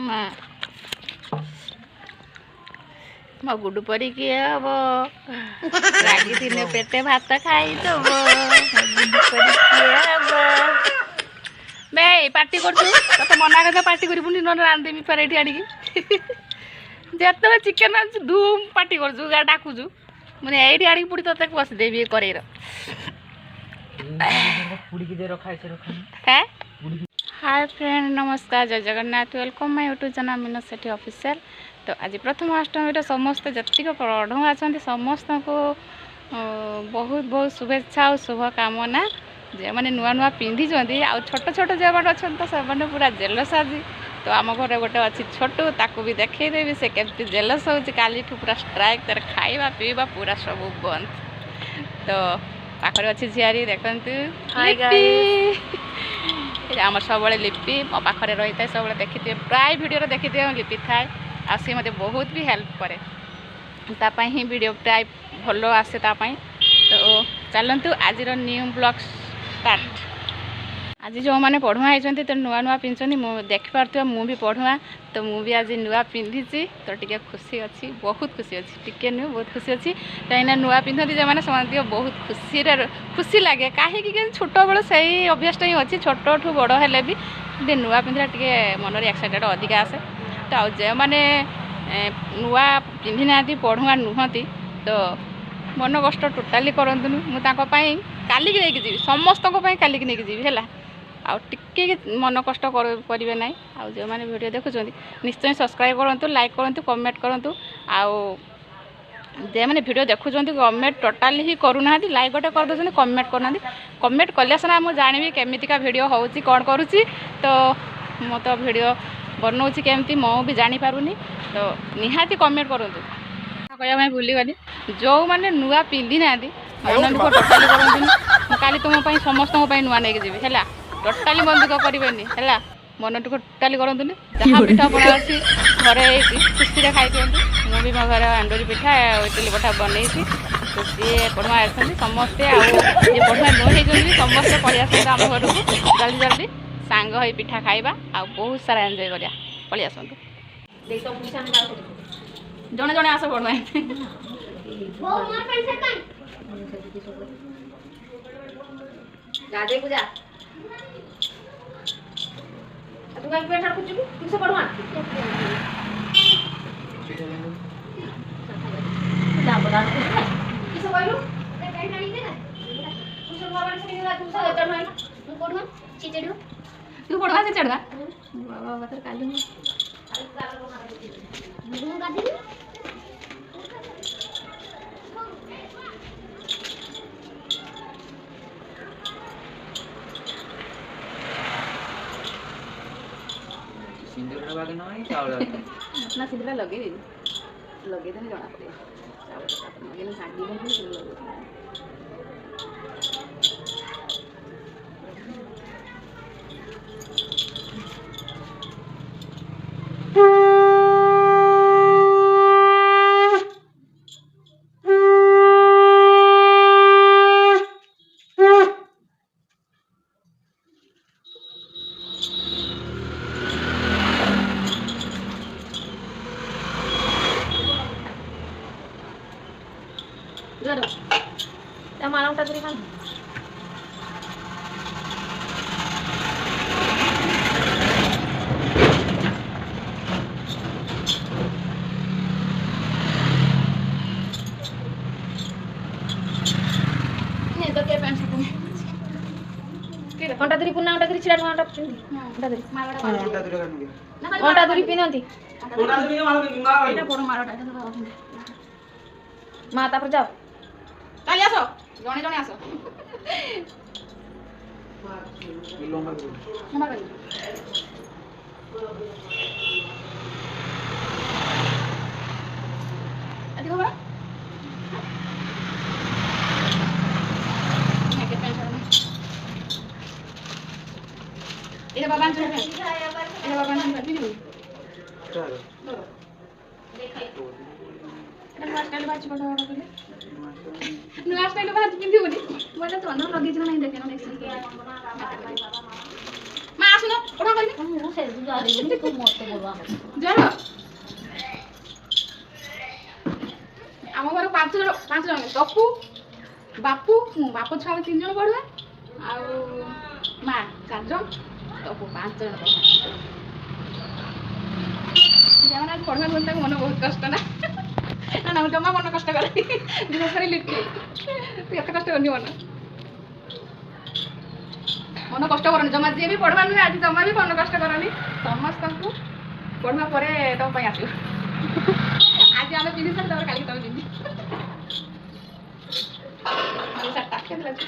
मो गुडू परी किए हम रागी दिन पेटे भात खाईदब गुडू परी किए हम बे पार्टी कर मना कर पार्टी कर रांधदेमी फेर ये आड़ी जिते चिकेन आनु धूम पार्टी करूँ डाकुचु मैंने ये आड़ी पुड़ी ते बसदेवी कर हाय फ्रेंड नमस्कार जय Jagannath welcome my YouTube channel Meenu Sethi official. तो आज प्रथम अष्टमी समस्त जतिक पढ़ू अच्छा समस्त को बहुत बहुत शुभेच्छा और शुभकामना जे मैंने नुआ नुआ पिंधि आ छोट छोट जो मैंने अच्छा तो से पूरा जेलस आज तो आम घर गोटे अच्छी छोटू ताकू भी देखईदेवी से केमती जेलस हो काली पूरा स्ट्राइक तार खाଇବା पीवा पूरा सब बंद। तो पाखरे अच्छी झियारी देखते आम सब लिपि मो पाखे रही है सब देखी थे प्राय वीडियो देखी थे लिपि थाए आ सी मत बहुत भी हेल्प करे तापाई ही वीडियो प्राय भल आसे तापाई। तो चलतु आज न्यू ब्लॉग स्टार्ट। आज जो मैंने पढ़ुआ होती तो नुआ नुआ पिंधुनी देखिपे मु भी पढ़ुआ तो मु भी आज नुआ पिंधि तो टी खुशी अच्छी बहुत खुशी अच्छी टी नुह बहुत खुशी अच्छी कहीं नुआ पिंधती जो मैंने समझ बहुत खुशी लगे कहीं छोट बेलू से अभ्यास ही अच्छी छोट ठू बड़ हेले भी नुआ पिंधला टे मन एक्साइटेड अधिका आसे। तो जो मैंने नुआ पिंधि ना पढ़ुआ नुहति तो मन कष्ट टोटाली करतुनि मुझे काली की लेकिन जी समस्त काली की लेकिन जी है आके मन कष्ट करेंगे ना आ जो मैंने वीडियो देखुं निश्चय सब्सक्राइब करूँ लाइक करूँ कमेंट करूँ आउ जे मैंने वीडियो देखुं कमेंट टोटाली ही करूना लाइक गोटे कर दे कमेंट करना कमेंट कले सीना मुझे जानी केमितिका वीडियो होची कौन करुच्ची तो मो तो वीडियो बनाऊँगी केमती मो भी जानीपारूनी तो निहाती कमेंट करूँ कहना भूलीगली जो मैंने नुआ पिंधि ना मन दुख टोटाली करते काली तुम समस्त नुआ नहीं जी है टोटाली मन दुख करेंगे है मन दुख टोटाली करतुनि जहाँ पिठा पड़ा अच्छी घरे खुशी खाई दिखाँ मुझे मो घर अंडूरी पिठा इडली पिठा बनई तो सी पढ़ुआ आसती समस्ते आए पढ़ुआ नुह समस्ते पलि आस आम घर को जल्दी जल्दी सांग हो पिठा खाइबा आ बहुत सारा एंजॉय करिया पलि आसतु जड़े जड़े आस पढ़ुआ गाधे पूजा तू कहीं पेट खुद तू से पढ़वा जा बता किसे कहलु ए कहीं नहीं दे ना तू से भगवान से नहीं तू से चढ़वा तू पढ़वा चिचड़ू तू पढ़वा से चढ़वा बाबा बतर कालू मुंह गाधी अपना सिंदूर लगे देने जना पड़े माला उठा दूरी खान नहीं तो क्या पैंट घंटा दूरी पुना घंटा दूरी छिड़ा घंटा घंटा दूरी घंटा दूरी पिनंती माँ तापर जाओ काली आसो जणे जणे आसो अति खबर इधर बाबा चल इधर बाबा चल भी नहीं नया स्टाइल बाज पड़ा नया स्टाइल बाज पिंदी बोली बोले तो ना लगी जो नहीं देखे ना नेक्स्ट मां आसुनो पढ़ा करनी ମୁଁ ସେ ଜାଣିନି ତୁ ମତେ ବୋଲବା जर ଆମ ଘର ପାଞ୍ଚ ଜଣ ତପୁ ବାପୁ ମୁଁ ବାପ ଛୁଆ 3 ଜଣ ପଢୁଆ ଆଉ ମା 4 ଜଣ ତପୁ 5 ଜଣ যেমন আজ পড়বা বলতে মনে বহুত কষ্ট না না না জমা মনে কষ্ট করে বিশেষ করে লিপি তুই এত কষ্ট করনি মনে কষ্ট করনি জমা যে বি পড়বা নুহে আজ জমা বি মনে কষ্ট করনি ସମସ୍ତଙ୍କୁ পড়বা পরে তোম পাই আসিব আজ আমি পিনি সার তোর কালি তোর পিনি আমি সার টাকে লাগছে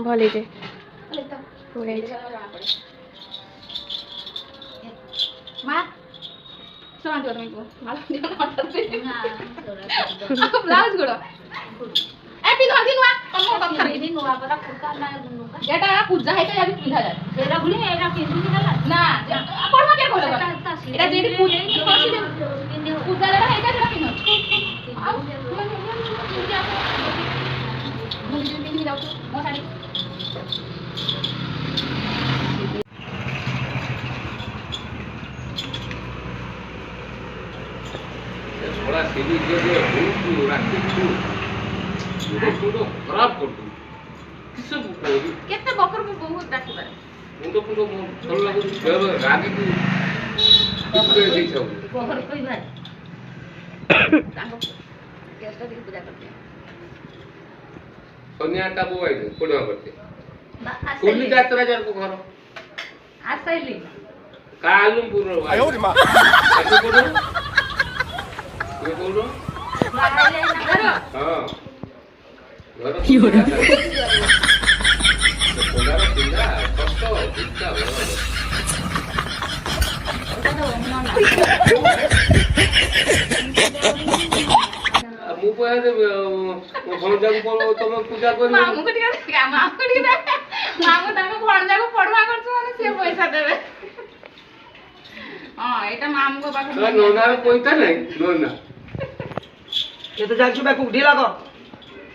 ভলি যে বলে তো পড়ে মা সমান দিও তুমি ভালো দিও না ব্লাউজ গুলো এ পিনো দিনুয়া তম তম করে দিনুয়া পরা কুটা না দিনুয়া যেটা পূজা হইতে যাবি পিন্ধা যায় সেটা ভুলি এরা পিন্ধি গলা না পড়বা কে কইলো এটা যেটি পূজা করছিস পূজা যেটা হইতা সেটা পিনো আউ মুই পিন্ধি যাও মো শাড়ি थोड़ा सीधी जो बहुत राखी तो खराब कर दूं किसे बोली केते बकर में बहुत डाकी बारे मुंडो मुंडो चल लागो बेर रागी तू किसे दे छौ बहर कोई भाई तांको केस्टा दी पूजा करते सोनिया का बोई दे पड़वा करते आसैली कोली यात्रा जार को घर आसैली कालुम पूरो आयो रे मां ऐसे बोलो ये बोलो बाहर ना हां घर की हो रहा है कोलारा पिल्ला कष्ट दिखता हो मु पहले भणजा को तुम पूजा करी मामू को टिका मामू को टिका मामू ताको भणजा को पढ़वा करछ माने से पैसा देबे हां एटा मामू को पाखे नोना पैसा नहीं नोना ये तो जाचु बे ढीला कर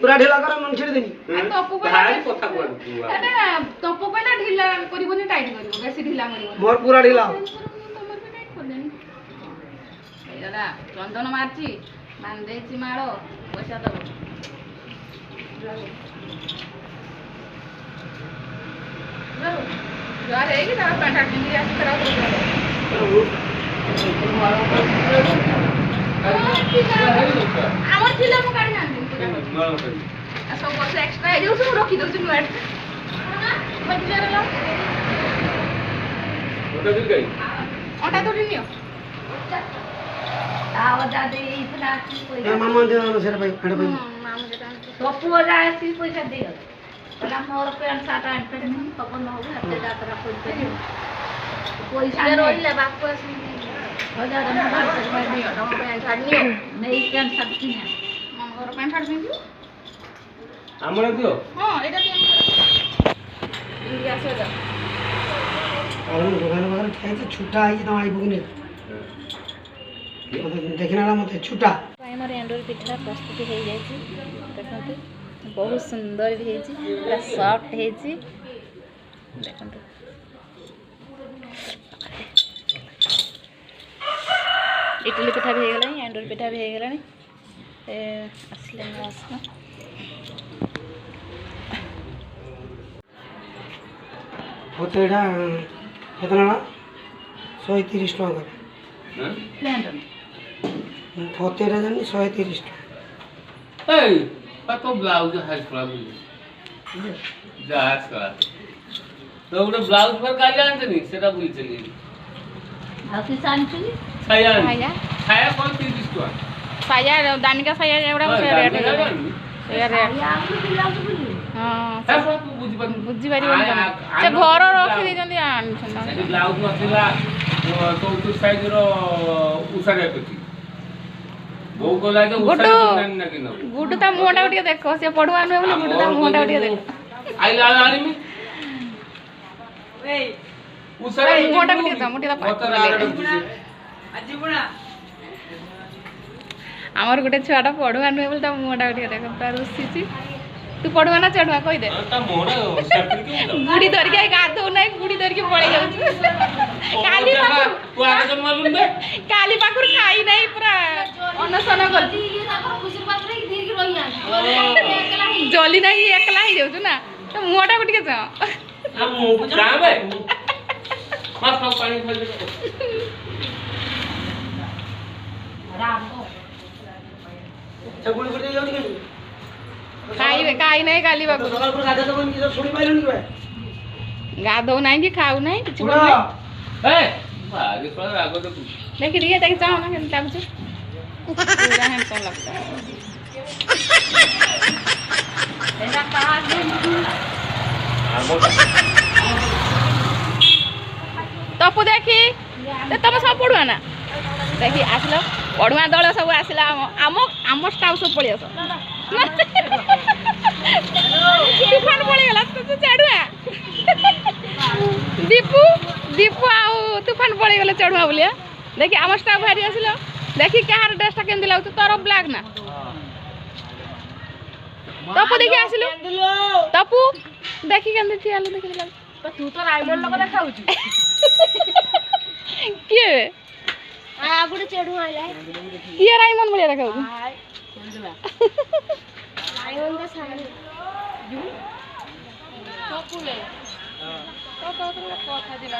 पूरा ढीला कर मन छेड़ देनी तपु को भाई कथा कोन एटा तपु कहला ढिला करिवनी टाइट करिवो बेसी ढिला करिवो मोर पूरा ढीला तमर भी टाइट कर देनी एला चंदन मारची बांध देची माळो पैसा दबो यार एक ना पैंट पिंदी आसी करा আমার ছিল মু কাটি আনদিন আর সব বস এক্সট্রা এই যে রকি দউছি নু এড বাকি যারা লো ওটা দিল গাই ওটা তো নিও ताव दादे इतना की कोई ए मामा दे सेरा भाई एडा भाई মামু যেটা पप्पू जा ऐसी पैसा दियो तला मोर पेन साट आंट नहीं पपन हो हते जातरा पैसा पैसा রইলে বাপ আসি हजार नहीं कैन सकती हैं মামার প্যান্ট শার্ট পিন্ধি আমরা দিও হ্যাঁ এটা দিয়ে ইন্ডিয়া আসে যা और दुकान वगैरह खाए तो छुट्टा आई तो आई बुगने देखना मत छुट्टा ଆମର ଏଣ୍ଡୁରି ପିଠା ପ୍ରସ୍ତୁତି ହେଇଯାଇଛି ଦେଖନ୍ତୁ ବହୁତ ସୁନ୍ଦର ବି ହେଇଛି ପୁରା ସଫ୍ଟ ହେଇଛି ଦେଖନ୍ତୁ ଇଟିଲି ପିଠା ବି ହେଇଗଲାଣି ଏଣ୍ଡୁରି ପିଠା ବି ହେଇଗଲାଣି ଆସିଲେ ଆସନ होते एडा कितना 130 टका हां ପ୍ଲେନ୍ होते एडा जानी 130 टका ए तो ब्लाउज है थोड़ा बोल जा सला तो उड़े ब्लाउज पर का जानते नहीं सेटा बोल चली ଆଉ କି ସାଣିଚୁନି छाया ছায়া छाया कौन 30 टका ছায়া দামিকা ছায়া এগুলা রেট এর রেট ଆଗରୁ ପିଲାକୁ ବୁଲି ହଁ है तू बुझ बन ବୁଝି ପାରିବନି ତମେ ସେ ଘର ରଖି ଦେଇଛନ୍ତି ଆଣିଛନ୍ତି ସେଠି ବ୍ଲାଉଜ ନଥିଲା 34 ସାଇଜ ର ଉସାରିଆ ପେଟି ବୋଉ କହିଲା ଯେ ଗୁଡୁ ଉସାରିଆ ନା କି ନ ଗୁଡୁ ତା ମୁହଁଟାକୁ ଟିକେ ଦେଖ ସେ ପଢୁଆ ନୁହେଁ ବୋଲି ଗୁଡୁ ତା ମୁହଁଟାକୁ ଟିକେ ଦେଖ ଆଇଲା ଆଣିମି ଏଇ ଉସାରିଆ ଏଇ ମୁହଁଟାକୁ ଟିକେ ଦମ ଟିକେ ଆମର ଗୋଟେ ଛୁଆଟା ପଢୁଆ ନୁହେଁ ବୋଲି ତା ମୁହଁଟାକୁ ଟିକେ ଦେଖ ପୁରା ରୁଷିଛି तू पढ़वा ना चढ़वा कही दे ता मोड़ा सेफ्टी क्यों ना गुड़ी धर के गाधो नहीं गुड़ी धर के पड़े जाऊ काली पाखुर तू आगे तो मालूम दे काली पाखुर खाई नहीं पूरा अनसन कर जली नहीं एकला ही जाऊ ना तो मुहटा को टिके जा हम मुंह को जा बे मार सब पानी भर दे चकुली गुड़ी जाऊ के खाई नहीं काली बाबू सकाल पर गाधा तो कोई किसी छोड़ी पाइलनी के गाधो नहीं कि खाऊ नहीं कुछ पूरा ए आगे थोड़ा आगे तो देखी ठीक है देख जाओ ना केन लागछ पूरा हैंडसम लगता है ऐसा कहा तपु देखी तुम सब पढ़ुआ ना देखी आसल पढ़ुआ दल सब आसला आम आम स्टाफ सब पड़ी आस तूफान पड़गला तो चढ़ुआ दीपू दीपू आउ तूफान पड़गला चढ़ुआ बोलिया देखी आम स्टाफ बाहरी आसल देखी कहार ड्रेसटा केमती लगुच तोर ब्लैक ना तपु देखी आसलु तपु देखी केमती ठियालु देखी लाग तू तो राइडर लोग देखाउछु किए आगुड़ चढ़ू आइला किए राइमन बोलिया देखाउ राइमन का सामने तपुले तो कथा दिला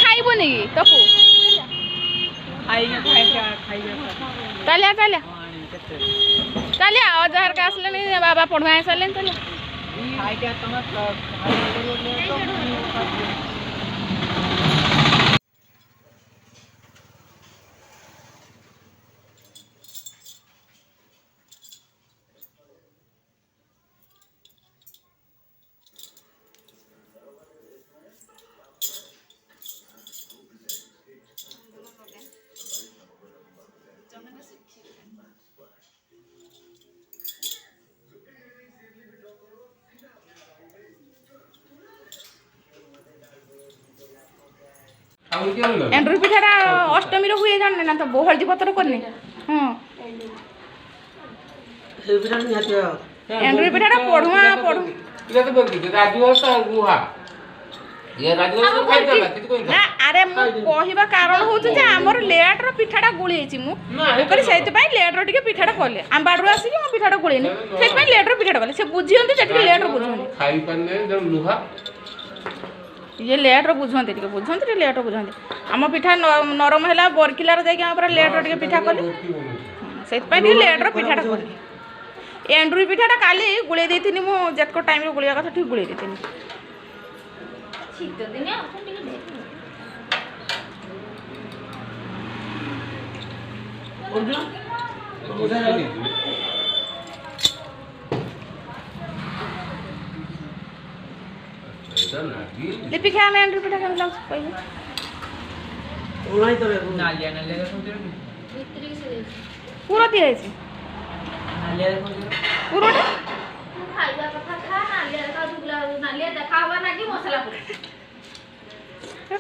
खाइबो नहीं तपु चलिया चलिया चलिया अजहर का असले नहीं बाबा पढ़वा सारे चलिया एंड्रू पिठाटा अष्टमी हुए जाने ना तो बो हल्दी पतर करने हाँ एंड्रू पिठाटा पढ़ुआ पढ़ु इला तो बोल दी राजू का गुहा ये राजू का खाइ देला कित कोइ ना अरे मु कहिबा कारण होछ जे हमर लेट रो पिठाटा गुळी छि मु ओकरे सेति पई लेट रो टिके पिठाटा करले हम बाडरो आसी कि मु पिठाटा गुळी ने सेति पई लेट रो पिठाटा करले से बुझियंते जे लेट रो बुझोंते खाइ पने जब लुहा ये लेट रो बुझोंते टिके बुझोंते टिके लेट रो बुझोंते हम पिठा नरम हैला बरकिलार जाय कि हम पूरा लेट रो टिके पिठा करले सेति पई टिके लेट रो पिठाटा करले एंड्रू पिठाटा काली गुळी देथिनी मु जतको टाइम रो गुळिया कथा ठीक गुळी देथिनी शीत दिने अपन टिके लिपि खाना एंड्रू पिठा केम लाग पहिले ओलाई तो भीतरी से पूरा दिए छि पूराटा खाइबा कथा खा नालिया का दुगला नालिया देखावा ना कि मसाला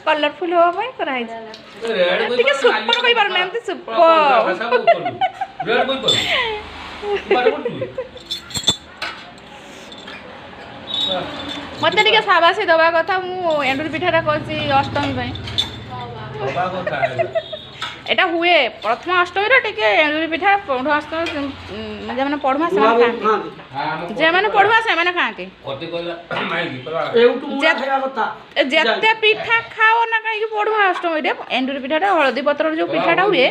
कलरफुल हो भाई कराई रेड ठीक है सुपर कोई बार मैम सुपर रेड कोई पर बराबर मते टिके साबासी दबा कथा मु एंड्रू पिठाटा करछि अष्टमी भाई बाबा को खाए एटा हुए प्रथम अष्टमी रे टिके एंड्रू पिठा पढ़ुआ अष्टमी जे माने पढ़ुआ से खाते जे माने पढ़ुआ से माने खाते ओते कहला माई की पर एउटु मुड़ा खाया कथा जत्ते पिठा खाओ ना कहीं पढ़ुआ अष्टमी रे एंड्रू पिठाटा हळदी पत्र जो पिठाटा हुए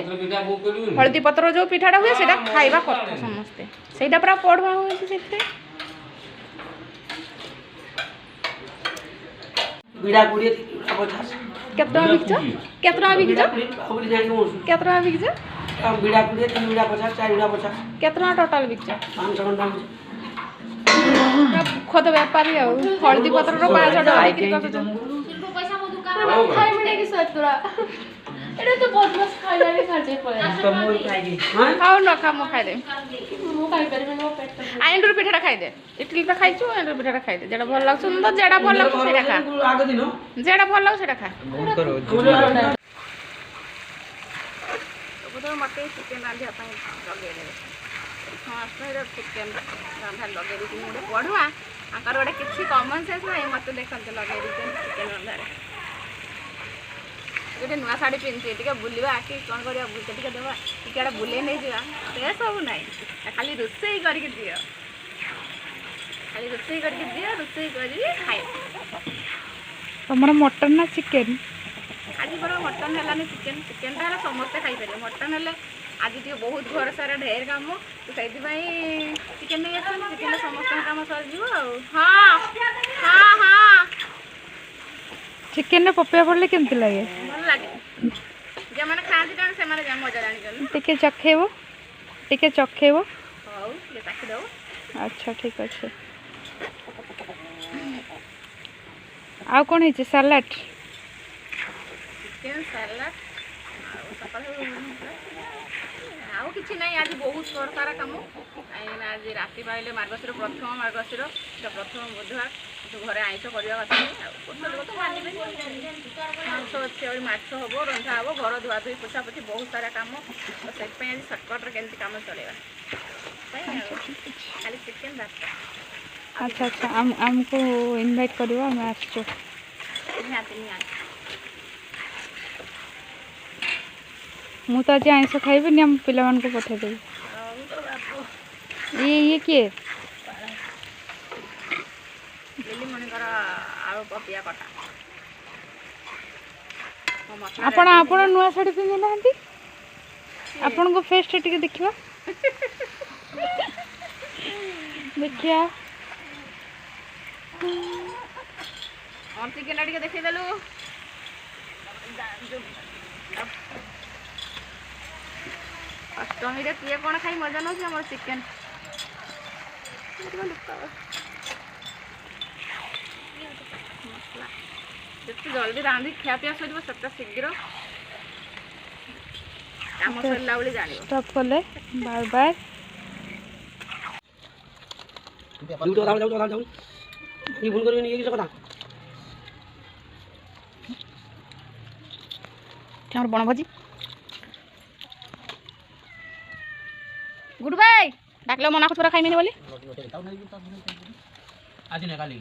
हळदी पत्र जो पिठाटा हुए सेटा खाइबा कथा समस्ते सेटा पूरा पढ़ुआ हुए सेते बिड़ा गुड़िए 50 केतना बिकछ केतना बिकछ बाबुली जानी मोसु केतना बिकछ हम बिड़ा गुड़िए 3 बिड़ा 50 4 बिड़ा 50 केतना टोटल बिकछ 500 दाम खत व्यापारी हो हळदी पत्र रो 500 टका बिक्री करछ इनको पैसा मो दुकान खाइ मिले कि सतुरा एटा तो बहुत बस खाइला भी खर्चे पड़े तो मोर खाइगे हां खाओ न खा मो खाइ दे मो खाइ परबे मो पेट एंड्रू पिठाटा खाइ दे इडली तो खाइछु एंड्रू पिठाटा खाइ दे जेडा भल लाग सुंदर जेडा भल लाग सेटा खा आगे दिनो जेडा भल लाग सेटा खा बहुत करो तो मत चिकेन रांधिया लगे समस्त चिकेन रंधा लगे गोटे पढ़ुआ आकर गोटे किसी कमन सेन्स ना मत देखते लगे चिकेन रंधार गोटे नुआ शाढ़ी पिंधि टे बुलवा कि कौन कर बुलते देवा टे बुले नहीं जा से सब ना खाली रोसई करके दियो खाली रोसई करके दियो रोसई कर खाए तुम मटन ना चिकेन आज बड़ा मटन है चिकेन चिकेन है समस्ते खाईपर मटन है आज टे बहुत घर सारा ढेर काम तो से चिकेन नहीं आस चिकेन समस्त काम सर हाँ हाँ हाँ चिकेन पपया पड़े केमती लगे भल लगे जो मैंने खाती से मजा जानी टिके चखेब टिके चखेब हौ ये चाखिदेव अच्छा ठीक अच्छे आ कौन है सलाड चिकेन सलाड सकाल आउ कि ना आज बहुत सारा कम आज राति पाइले मार्गशीर प्रथम मार्गशीर प्रथम बुधवार तो घरे आइष करवा कथा लोक तो मानवे मांस अच्छे माछ हम रंधा हम घर धुआ धुई पोछा पोछी बहुत सारा कम तो से आज सर्टकट्रे केमती कम चलेगा खाली चिकेन भात अच्छा अच्छा आमको इनवाइट करियो हम आछो निहाती निहाती मु तो आज आइंस खाइबे नि हम पिला मान को पठे देबी ये किए लिली मणिकर आलू पपिया कटा आपण आपण नुआ साड़ी पिंधि नांती आपण को फेस टिके देखिबा देखिया और चिकेन टिके देखि देलु अष्टमी रे किए कौन खाई मजा नौ मोर चिकेन जिते जल्दी रांधि खियापिया सर से शीघ्र कम सरला बेले जान स्टॉप कले बाय बाय फोन करियो ये कथा क्या बण भजी गुड बाय डाकलो मना कुछ खाई बोली आज ना काली